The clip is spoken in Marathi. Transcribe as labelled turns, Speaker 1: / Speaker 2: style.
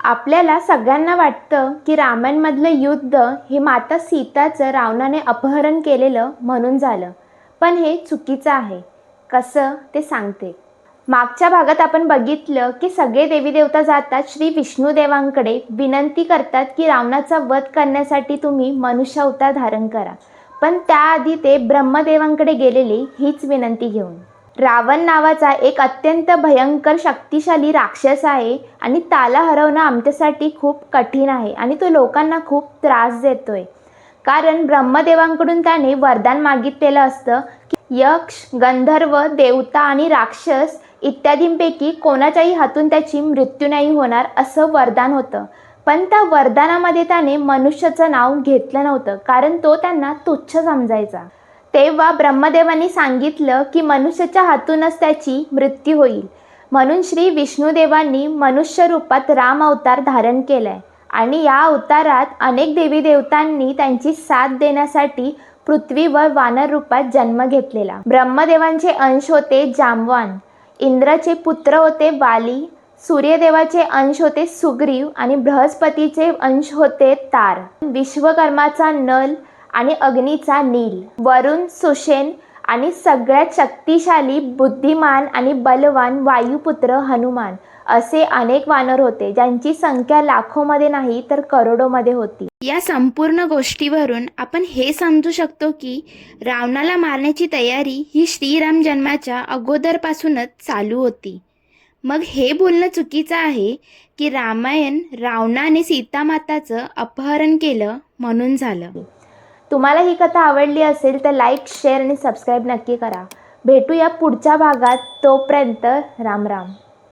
Speaker 1: आपल्याला सगळ्यांना वाटतं की रामायणमधलं युद्ध हे माता सीताचं रावणाने अपहरण केलेलं म्हणून झालं, पण हे चुकीचं आहे. कसं ते सांगते. मागच्या भागात आपण बघितलं की सगळे देवी देवता जातात श्री विष्णुदेवांकडे, विनंती करतात की रावणाचा वध करण्यासाठी तुम्ही मनुष्य अवतार धारण करा. पण त्याआधी ते ब्रह्मदेवांकडे गेलेले हीच विनंती घेऊन. रावण नावाचा एक अत्यंत भयंकर शक्तिशाली राक्षस आहे आणि त्याला हरवणं आमच्यासाठी खूप कठीण आहे आणि तो लोकांना खूप त्रास देतोय. कारण ब्रह्मदेवांकडून त्याने वरदान मागितलेलं असतं की यक्ष, गंधर्व, देवता आणि राक्षस इत्यादींपैकी कोणाच्याही हातून त्याची मृत्यू नाही होणार असं वरदान होतं. पण त्या वरदानामध्ये त्याने मनुष्याचं नाव घेतलं नव्हतं, कारण तो त्यांना तुच्छ समजायचा. तेव्हा ब्रह्मदेवांनी सांगितलं की मनुष्याच्या हातूनच त्याची मृत्यू होईल. म्हणून श्री विष्णुदेवांनी मनुष्य रूपात राम अवतार धारण केलाय आणि या अवतारात अनेक देवी देवतांनी त्यांची साथ देण्यासाठी पृथ्वीवर वानर रूपात जन्म घेतलेला. ब्रह्मदेवांचे अंश होते जांबवान, इंद्राचे पुत्र होते वाली, सूर्यदेवाचे अंश होते सुग्रीव आणि बृहस्पतीचे अंश होते तार, विश्वकर्माचा नल आणि अग्नीचा नील, वरुण सुषेण आणि सगळ्यात शक्तिशाली, बुद्धिमान आणि बलवान वायुपुत्र हनुमान असे अनेक वानर होते, ज्यांची संख्या लाखोमध्ये नाही तर करोडोमध्ये होती.
Speaker 2: या संपूर्ण गोष्टीवरून आपण हे समजू शकतो की रावणाला मारण्याची तयारी ही श्रीराम जन्माच्या अगोदरपासूनच चालू होती. मग हे बोलणं चुकीचं आहे की रावणाने सीतामाताचं अपहरण केलं म्हणून झालं.
Speaker 1: तुम्हाला ही कथा आवडली असेल तर लाईक, शेअर आणि सबस्क्राईब नक्की करा. भेटूया पुढच्या भागात. तोपर्यंत राम राम.